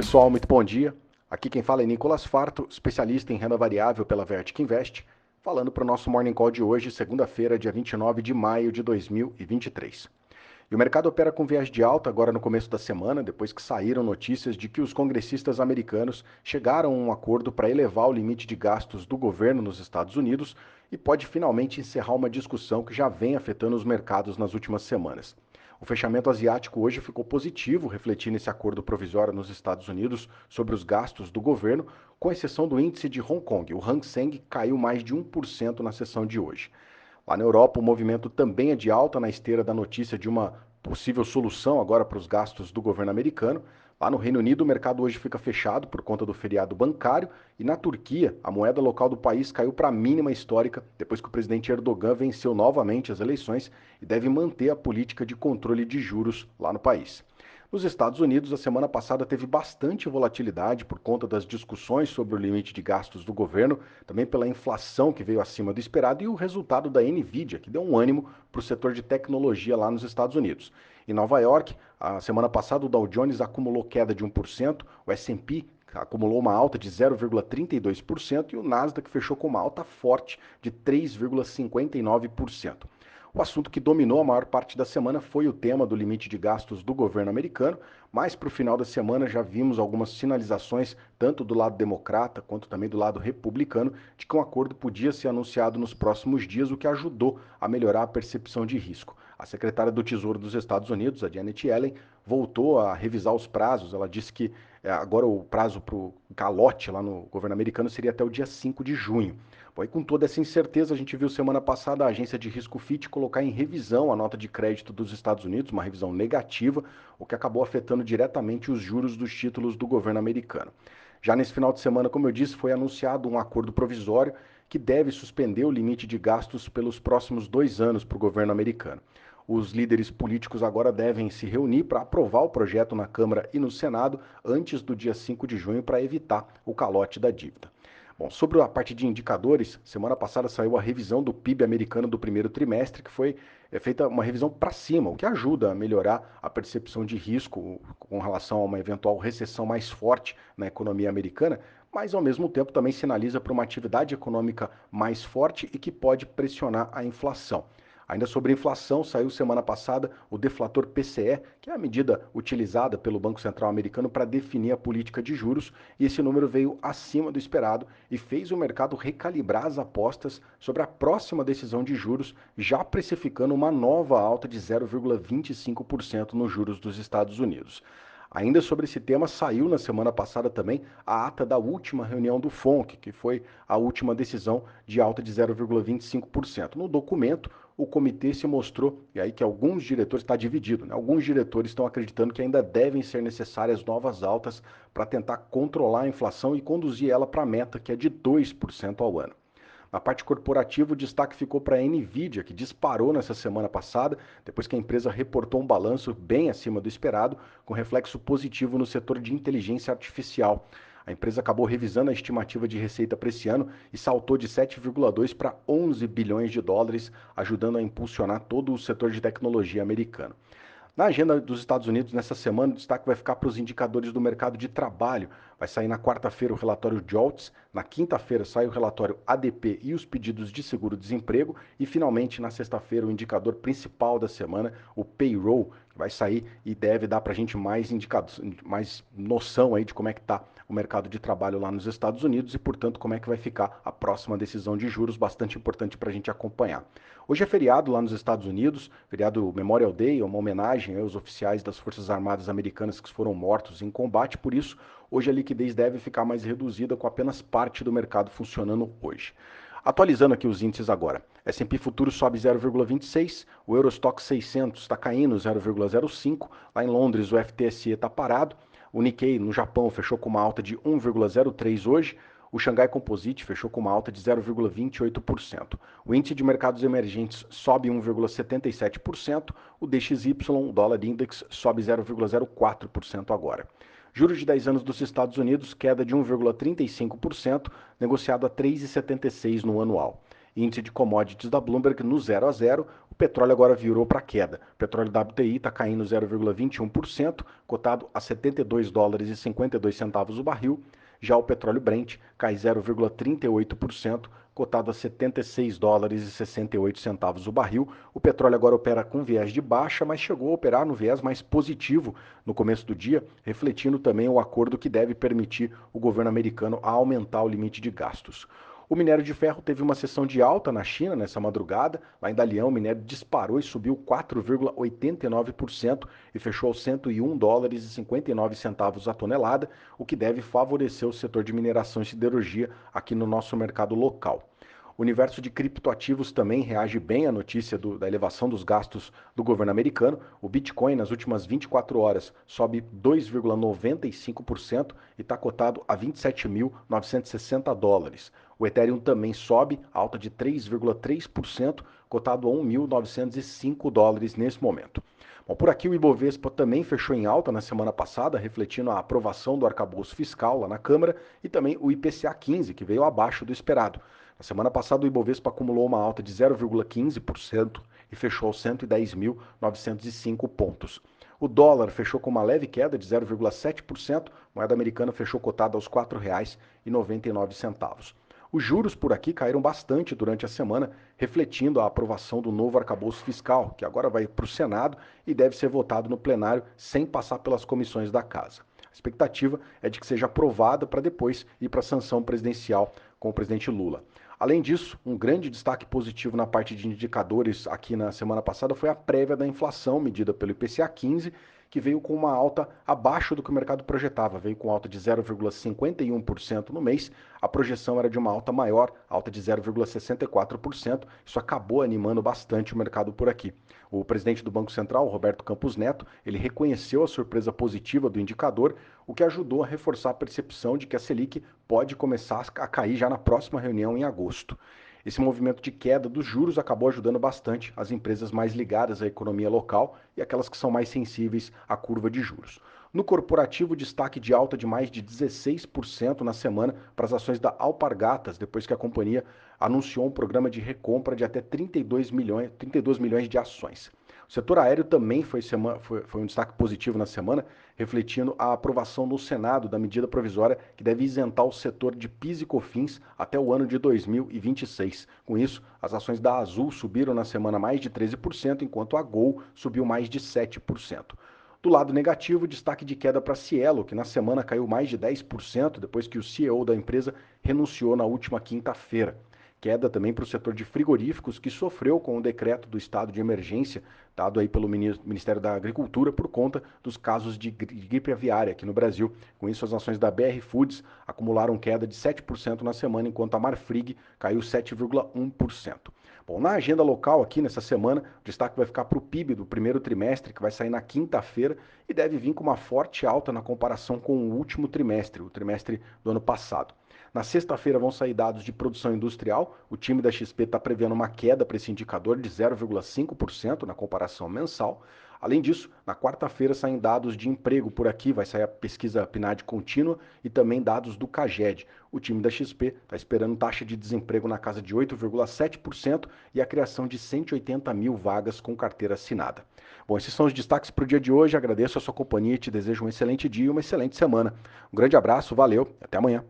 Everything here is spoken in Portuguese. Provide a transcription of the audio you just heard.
pessoal, muito bom dia. Aqui quem fala é Nicolas Farto, especialista em renda variável pela Vertic Invest, falando para o nosso Morning Call de hoje, segunda-feira, dia 29 de maio de 2023. E o mercado opera com viés de alta agora no começo da semana, depois que saíram notícias de que os congressistas americanos chegaram a um acordo para elevar o limite de gastos do governo nos Estados Unidos e pode finalmente encerrar uma discussão que já vem afetando os mercados nas últimas semanas. O fechamento asiático hoje ficou positivo, refletindo esse acordo provisório nos Estados Unidos sobre os gastos do governo, com exceção do índice de Hong Kong. O Hang Seng caiu mais de 1% na sessão de hoje. Lá na Europa, o movimento também é de alta na esteira da notícia de uma possível solução agora para os gastos do governo americano. Lá no Reino Unido, o mercado hoje fica fechado por conta do feriado bancário e na Turquia, a moeda local do país caiu para a mínima histórica depois que o presidente Erdogan venceu novamente as eleições e deve manter a política de controle de juros lá no país. Nos Estados Unidos, a semana passada teve bastante volatilidade por conta das discussões sobre o limite de gastos do governo, também pela inflação que veio acima do esperado e o resultado da Nvidia, que deu um ânimo para o setor de tecnologia lá nos Estados Unidos. Em Nova York, a semana passada o Dow Jones acumulou queda de 1%, o S&P acumulou uma alta de 0,32% e o Nasdaq fechou com uma alta forte de 3,59%. O assunto que dominou a maior parte da semana foi o tema do limite de gastos do governo americano, mas para o final da semana já vimos algumas sinalizações, tanto do lado democrata quanto também do lado republicano, de que um acordo podia ser anunciado nos próximos dias, o que ajudou a melhorar a percepção de risco. A secretária do Tesouro dos Estados Unidos, a Janet Yellen, voltou a revisar os prazos. Ela disse que agora o prazo para o calote lá no governo americano seria até o dia 5 de junho. Bom, e com toda essa incerteza, a gente viu semana passada a agência de risco Fitch colocar em revisão a nota de crédito dos Estados Unidos, uma revisão negativa, o que acabou afetando diretamente os juros dos títulos do governo americano. Já nesse final de semana, como eu disse, foi anunciado um acordo provisório que deve suspender o limite de gastos pelos próximos 2 anos para o governo americano. Os líderes políticos agora devem se reunir para aprovar o projeto na Câmara e no Senado antes do dia 5 de junho para evitar o calote da dívida. Bom, sobre a parte de indicadores, semana passada saiu a revisão do PIB americano do primeiro trimestre, que foi feita uma revisão para cima, o que ajuda a melhorar a percepção de risco com relação a uma eventual recessão mais forte na economia americana, mas ao mesmo tempo também sinaliza para uma atividade econômica mais forte e que pode pressionar a inflação. Ainda sobre inflação, saiu semana passada o deflator PCE, que é a medida utilizada pelo Banco Central americano para definir a política de juros, e esse número veio acima do esperado e fez o mercado recalibrar as apostas sobre a próxima decisão de juros, já precificando uma nova alta de 0,25% nos juros dos Estados Unidos. Ainda sobre esse tema, saiu na semana passada também a ata da última reunião do FONC, que foi a última decisão de alta de 0,25%. No documento, o comitê se mostrou, e aí que alguns diretores, está dividido, né? Alguns diretores estão acreditando que ainda devem ser necessárias novas altas para tentar controlar a inflação e conduzir ela para a meta, que é de 2% ao ano. Na parte corporativa, o destaque ficou para a Nvidia, que disparou nessa semana passada, depois que a empresa reportou um balanço bem acima do esperado, com reflexo positivo no setor de inteligência artificial. A empresa acabou revisando a estimativa de receita para esse ano e saltou de 7,2 para 11 bilhões de dólares, ajudando a impulsionar todo o setor de tecnologia americano. Na agenda dos Estados Unidos, nessa semana, o destaque vai ficar para os indicadores do mercado de trabalho. Vai sair na quarta-feira o relatório JOLTS, na quinta-feira sai o relatório ADP e os pedidos de seguro-desemprego e, finalmente, na sexta-feira, o indicador principal da semana, o Payroll, que vai sair e deve dar para a gente mais indicados, mais noção aí de como é que está o mercado de trabalho lá nos Estados Unidos e, portanto, como é que vai ficar a próxima decisão de juros, bastante importante para a gente acompanhar. Hoje é feriado lá nos Estados Unidos, feriado Memorial Day, uma homenagem aos oficiais das Forças Armadas Americanas que foram mortos em combate, por isso, hoje a liquidez deve ficar mais reduzida com apenas parte do mercado funcionando hoje. Atualizando aqui os índices agora. S&P Futuro sobe 0,26, o Eurostock 600 está caindo 0,05, lá em Londres o FTSE está parado, o Nikkei no Japão fechou com uma alta de 1,03 hoje, o Xangai Composite fechou com uma alta de 0,28%. O índice de mercados emergentes sobe 1,77%, o DXY, o dólar index, sobe 0,04% agora. Juros de 10 anos dos Estados Unidos, queda de 1,35%, negociado a 3,76 no anual. Índice de commodities da Bloomberg no 0 a 0. O petróleo agora virou para queda. O petróleo WTI está caindo 0,21%, cotado a 72 dólares e 52 centavos o barril. Já o petróleo Brent cai 0,38%, cotado a 76 dólares e 68 centavos o barril. O petróleo agora opera com viés de baixa, mas chegou a operar no viés mais positivo no começo do dia, refletindo também o acordo que deve permitir o governo americano a aumentar o limite de gastos. O minério de ferro teve uma sessão de alta na China nessa madrugada. Lá em Dalian, o minério disparou e subiu 4,89% e fechou aos 101 dólares e 59 centavos a tonelada, o que deve favorecer o setor de mineração e siderurgia aqui no nosso mercado local. O universo de criptoativos também reage bem à notícia da elevação dos gastos do governo americano. O Bitcoin, nas últimas 24 horas, sobe 2,95% e está cotado a 27.960 dólares. O Ethereum também sobe, alta de 3,3%, cotado a 1.905 dólares nesse momento. Bom, por aqui o Ibovespa também fechou em alta na semana passada, refletindo a aprovação do arcabouço fiscal lá na Câmara e também o IPCA 15, que veio abaixo do esperado. Na semana passada, o Ibovespa acumulou uma alta de 0,15% e fechou aos 110.905 pontos. O dólar fechou com uma leve queda de 0,7%, a moeda americana fechou cotada aos R$ 4,99. Os juros por aqui caíram bastante durante a semana, refletindo a aprovação do novo arcabouço fiscal, que agora vai para o Senado e deve ser votado no plenário sem passar pelas comissões da Casa. A expectativa é de que seja aprovada para depois ir para a sanção presidencial com o presidente Lula. Além disso, um grande destaque positivo na parte de indicadores aqui na semana passada foi a prévia da inflação medida pelo IPCA 15, que veio com uma alta abaixo do que o mercado projetava, veio com alta de 0,51% no mês, a projeção era de uma alta maior, alta de 0,64%, isso acabou animando bastante o mercado por aqui. O presidente do Banco Central, Roberto Campos Neto, ele reconheceu a surpresa positiva do indicador, o que ajudou a reforçar a percepção de que a Selic pode começar a cair já na próxima reunião em agosto. Esse movimento de queda dos juros acabou ajudando bastante as empresas mais ligadas à economia local e aquelas que são mais sensíveis à curva de juros. No corporativo, destaque de alta de mais de 16% na semana para as ações da Alpargatas, depois que a companhia anunciou um programa de recompra de até 32 milhões de ações. O setor aéreo também foi um destaque positivo na semana, refletindo a aprovação no Senado da medida provisória que deve isentar o setor de PIS e COFINS até o ano de 2026. Com isso, as ações da Azul subiram na semana mais de 13%, enquanto a Gol subiu mais de 7%. Do lado negativo, destaque de queda para a Cielo, que na semana caiu mais de 10% depois que o CEO da empresa renunciou na última quinta-feira. Queda também para o setor de frigoríficos, que sofreu com o decreto do estado de emergência dado aí pelo Ministério da Agricultura por conta dos casos de gripe aviária aqui no Brasil. Com isso, as ações da BR Foods acumularam queda de 7% na semana, enquanto a Marfrig caiu 7,1%. Bom, na agenda local aqui nessa semana, o destaque vai ficar para o PIB do primeiro trimestre, que vai sair na quinta-feira e deve vir com uma forte alta na comparação com o último trimestre, o trimestre do ano passado. Na sexta-feira vão sair dados de produção industrial. O time da XP está prevendo uma queda para esse indicador de 0,5% na comparação mensal. Além disso, na quarta-feira saem dados de emprego por aqui, vai sair a pesquisa PNAD contínua e também dados do CAGED. O time da XP está esperando taxa de desemprego na casa de 8,7% e a criação de 180 mil vagas com carteira assinada. Bom, esses são os destaques para o dia de hoje. Agradeço a sua companhia e te desejo um excelente dia e uma excelente semana. Um grande abraço, valeu, até amanhã.